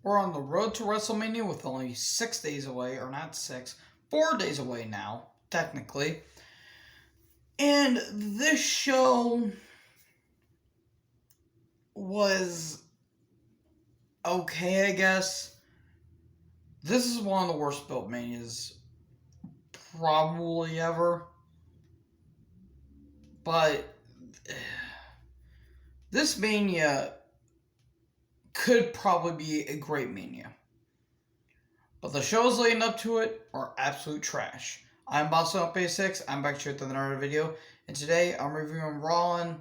We're on the road to WrestleMania with only 6 days away, or not 6, 4 days away now, technically. And this show was okay, I guess. This is one of the worst built Manias probably ever. But this Mania could probably be a great Mania. But the shows leading up to it are absolute trash. I'm Boss6. I'm back to with another video. And today I'm reviewing Raw. And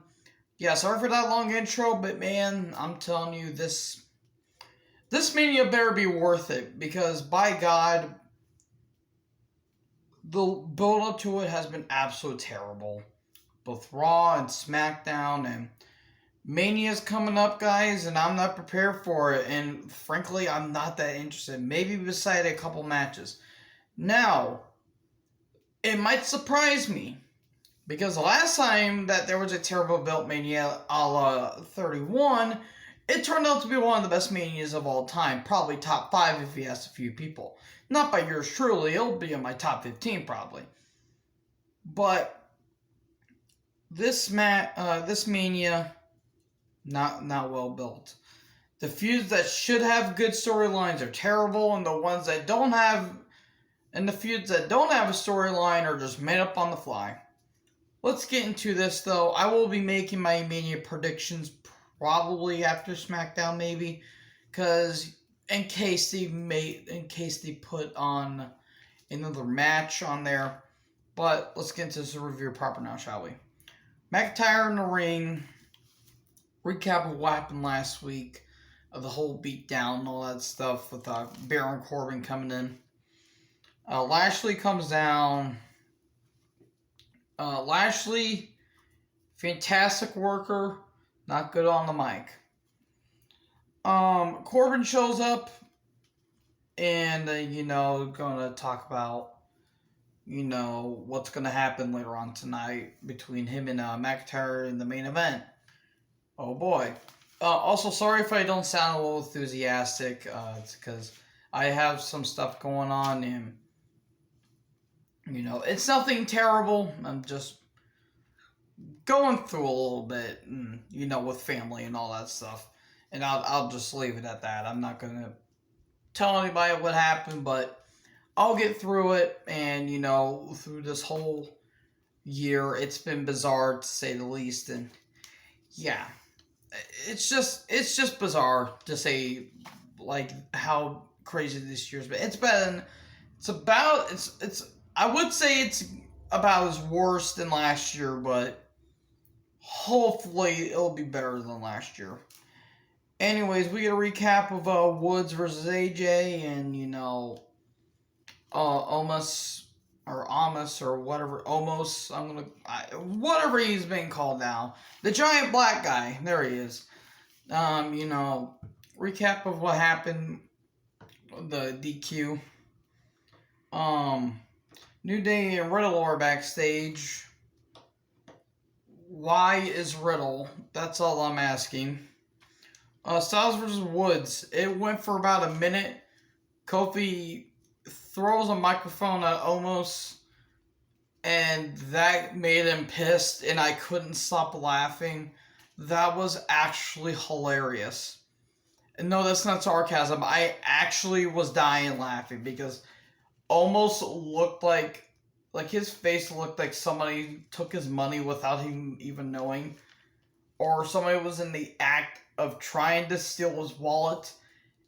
yeah, sorry for that long intro, but man, I'm telling you, this Mania better be worth it. Because by God, the build up to it has been absolutely terrible. Both Raw and SmackDown, and Mania's coming up, guys, and I'm not prepared for it, and frankly, I'm not that interested. Maybe beside a couple matches. Now, it might surprise me, because last time that there was a terrible built Mania a la 31, it turned out to be one of the best Manias of all time. Probably top 5 if you ask a few people. Not by yours truly, it'll be in my top 15 probably. But this Mania, not well built. The feuds that should have good storylines are terrible, and the ones that don't have, and the feuds that don't have a storyline are just made up on the fly. Let's get into this though. I will be making my Mania predictions probably after SmackDown, maybe, because in case they put on another match on there. But let's get into this review proper now, shall we? McIntyre in the ring. Recap of what happened last week. Of the whole beatdown and all that stuff with Baron Corbin coming in. Lashley comes down. Lashley, fantastic worker. Not good on the mic. Corbin shows up. And, going to talk about what's going to happen later on tonight between him and McIntyre in the main event. Oh boy. Also, sorry if I don't sound a little enthusiastic. It's because I have some stuff going on and, it's nothing terrible. I'm just going through a little bit, and, with family and all that stuff. And I'll just leave it at that. I'm not going to tell anybody what happened, but I'll get through it, and, through this whole year, it's been bizarre, to say the least, and, yeah, it's just bizarre to say, like, how crazy this year's been. I would say it's about as worse than last year, but hopefully it'll be better than last year. Anyways, we get a recap of Woods versus AJ, and, Amos or whatever, whatever he's being called now. The giant black guy, there he is. Recap of what happened, the DQ. New Day and Riddle are backstage. Why is Riddle? That's all I'm asking. Styles versus Woods. It went for about a minute. Kofi throws a microphone at Omos, and that made him pissed, and I couldn't stop laughing. That was actually hilarious. And no, that's not sarcasm. I actually was dying laughing, because Omos looked like his face looked like somebody took his money without him even knowing, or somebody was in the act of trying to steal his wallet,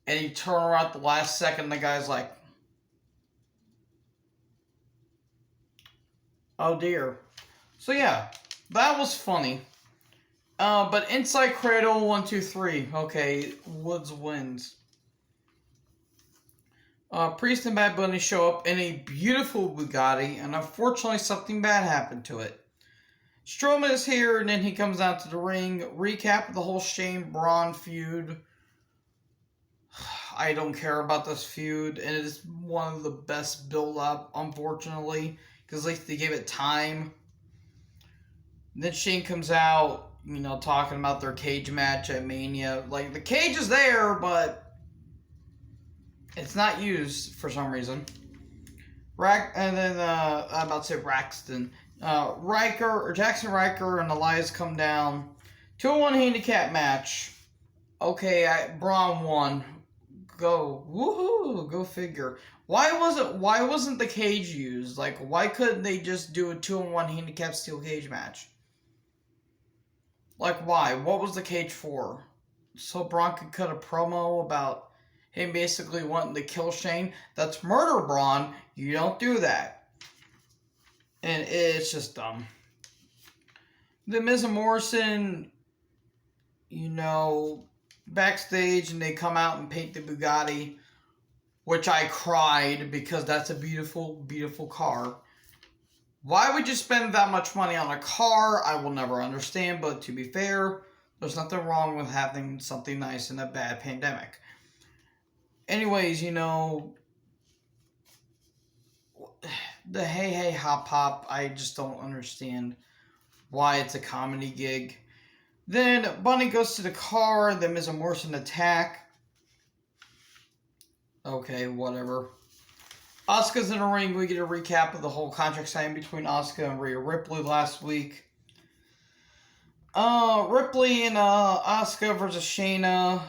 and he turned around at the last second, and the guy's like, oh dear. So yeah, that was funny. But Inside Cradle 1, 2, 3. Okay, Woods wins. Priest and Bad Bunny show up in a beautiful Bugatti, and unfortunately something bad happened to it. Strowman is here, and then he comes out to the ring. Recap of the whole Shane Braun feud. I don't care about this feud, and it is one of the best build-up, unfortunately, because at least they gave it time. And then Shane comes out, talking about their cage match at Mania. Like, the cage is there, but It's not used for some reason. And then I'm about to say Braxton. Jackson Riker and Elias come down. 2-1 handicap match. Okay, Braun won. Go. Woohoo! Go figure. Why wasn't the cage used? Like, why couldn't they just do a 2-1 handicap steel cage match? Like, why? What was the cage for? So Braun could cut a promo about him basically wanting to kill Shane? That's murder, Braun. You don't do that. And it's just dumb. The Miz and Morrison, backstage, and they come out and paint the Bugatti, which I cried because that's a beautiful, beautiful car. Why would you spend that much money on a car? I will never understand, but to be fair, there's nothing wrong with having something nice in a bad pandemic. Anyways, the Hey Hey Hop Hop, I just don't understand why it's a comedy gig. Then Bunny goes to the car, then Miz and Morrison attack. Okay, whatever. Asuka's in the ring. We get a recap of the whole contract signing between Asuka and Rhea Ripley last week. Ripley and Asuka versus Shayna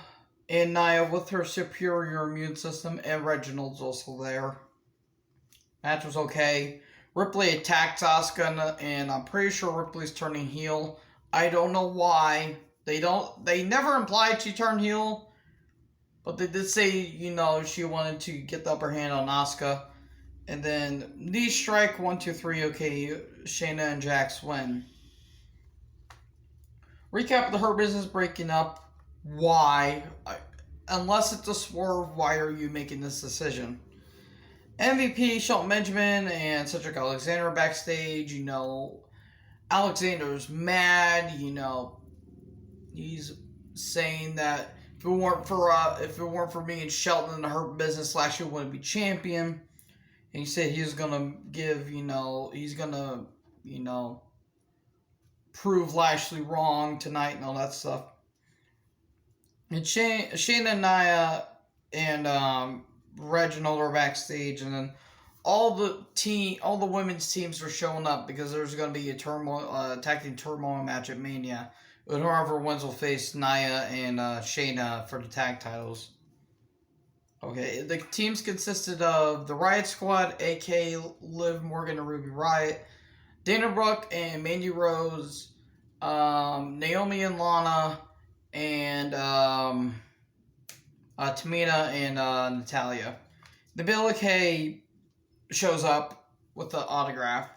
and Nia with her superior immune system, and Reginald's also there. Match was okay. Ripley attacks Asuka, and I'm pretty sure Ripley's turning heel. I don't know why. They never implied she turned heel, but they did say, she wanted to get the upper hand on Asuka. And then knee strike, 1, 2, 3. Okay, Shayna and Jax win. Recap of the Hurt Business breaking up. Why? Unless it's a swerve, why are you making this decision? MVP, Shelton Benjamin, and Cedric Alexander backstage. Alexander's mad. He's saying that if it weren't for me and Shelton in the Hurt Business, Lashley wouldn't be champion. And he said he's gonna prove Lashley wrong tonight and all that stuff. And Shayna and Nia and Reginald are backstage, and then all the women's teams are showing up because there's gonna be a tag team turmoil match at Mania. And whoever wins will face Nia and Shayna for the tag titles. Okay, the teams consisted of the Riot Squad, a.k.a. Liv Morgan and Ruby Riott, Dana Brooke and Mandy Rose, Naomi and Lana, and Tamina and Natalia. The Billie Kay shows up with the autograph.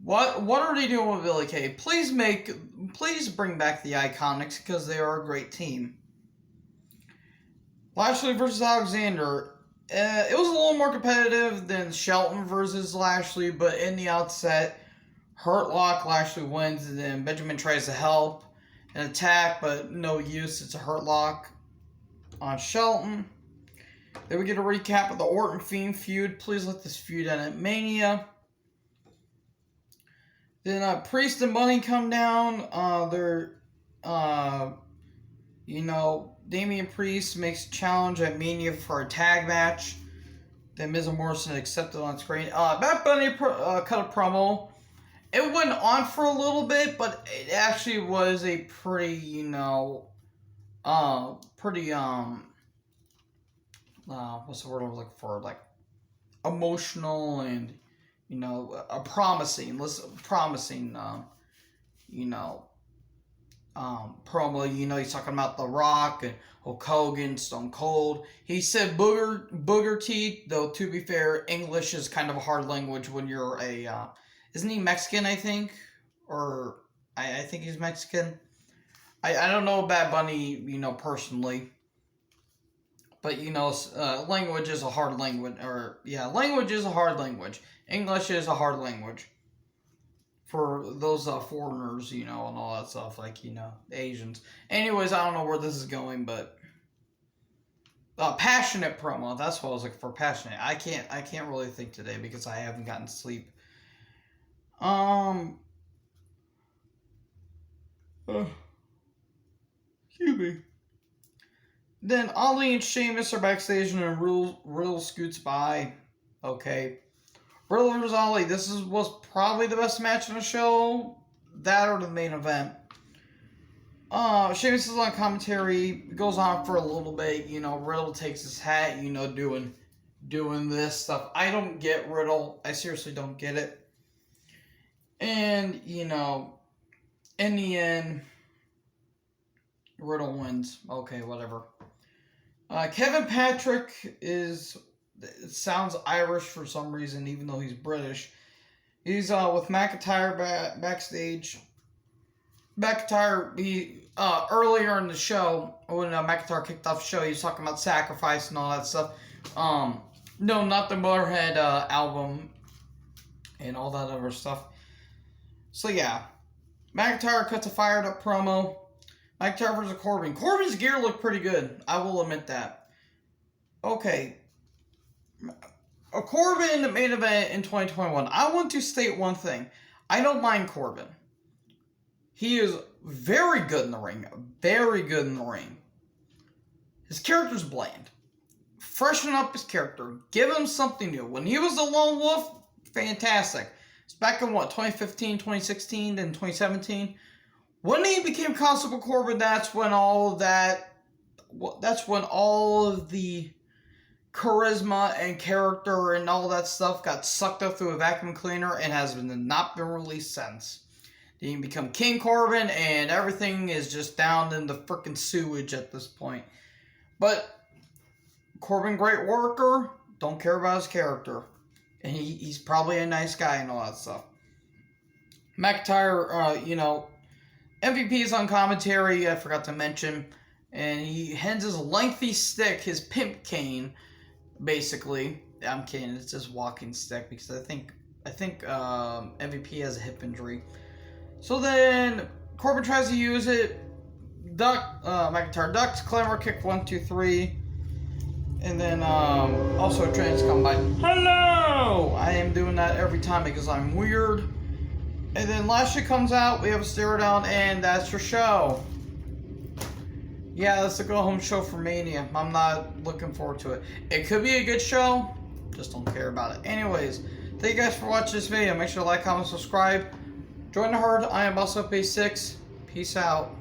What are they doing with Billie Kay? Please bring back the Iconics because they are a great team. Lashley versus Alexander. It was a little more competitive than Shelton versus Lashley, but in the outset, Hurt Lock, Lashley wins, and then Benjamin tries to help and attack, but no use. It's a Hurt Lock on Shelton. Then we get a recap of the Orton Fiend feud. Please let this feud end at Mania. Then Priest and Bunny come down. Damian Priest makes a challenge at Mania for a tag match. Then Miz and Morrison accepted on screen. Matt Bunny cut a promo. It went on for a little bit, but it actually was a pretty, what's the word I'm looking for? Like, emotional and, a promising, promo. He's talking about The Rock and Hulk Hogan, Stone Cold. He said booger teeth, though to be fair, English is kind of a hard language when you're isn't he Mexican, I think? Or I think he's Mexican. I don't know Bad Bunny, personally. But, language is a hard language. Language is a hard language. English is a hard language. For those foreigners, and all that stuff, like, Asians. Anyways, I don't know where this is going, but passionate promo. That's what I was looking for. Passionate. I can't really think today because I haven't gotten sleep. Excuse me. Then Ali and Sheamus are backstage and Riddle scoots by. Okay. Riddle vs. Ali. Was probably the best match on the show. That or the main event. Sheamus is on commentary. It goes on for a little bit. Riddle takes his hat, doing this stuff. I don't get Riddle. I seriously don't get it. And, in the end, Riddle wins. Okay, whatever. Kevin Patrick sounds Irish for some reason, even though he's British. He's with McIntyre backstage. McIntyre, earlier in the show, when McIntyre kicked off the show, he was talking about sacrifice and all that stuff. No, not the Motorhead album and all that other stuff. So yeah, McIntyre cuts a fired up promo. McIntyre versus Corbin. Corbin's gear looked pretty good. I will admit that. Okay. A Corbin main event in 2021. I want to state one thing. I don't mind Corbin. He is very good in the ring. Very good in the ring. His character's bland. Freshen up his character. Give him something new. When he was the Lone Wolf, fantastic. It's back in 2015, 2016, then 2017. When he became Constable Corbin, that's when all of the charisma and character and all that stuff got sucked up through a vacuum cleaner and has not been released since. Then you become King Corbin and everything is just down in the freaking sewage at this point. But Corbin, great worker, don't care about his character. And he's probably a nice guy and all that stuff. McIntyre, MVP is on commentary, I forgot to mention. And he hands his lengthy stick, his pimp cane, basically. I'm kidding, it's his walking stick because I think MVP has a hip injury. So then Corbin tries to use it. McIntyre ducks, Claymore kick 1, 2, 3. And then also trains come by. Hello! I am doing that every time because I'm weird. And then Lashley comes out, we have a stare down, and that's your show. Yeah, that's the go-home show for Mania. I'm not looking forward to it. It could be a good show, just don't care about it. Anyways, thank you guys for watching this video. Make sure to like, comment, subscribe. Join the herd. I am also P6. Peace out.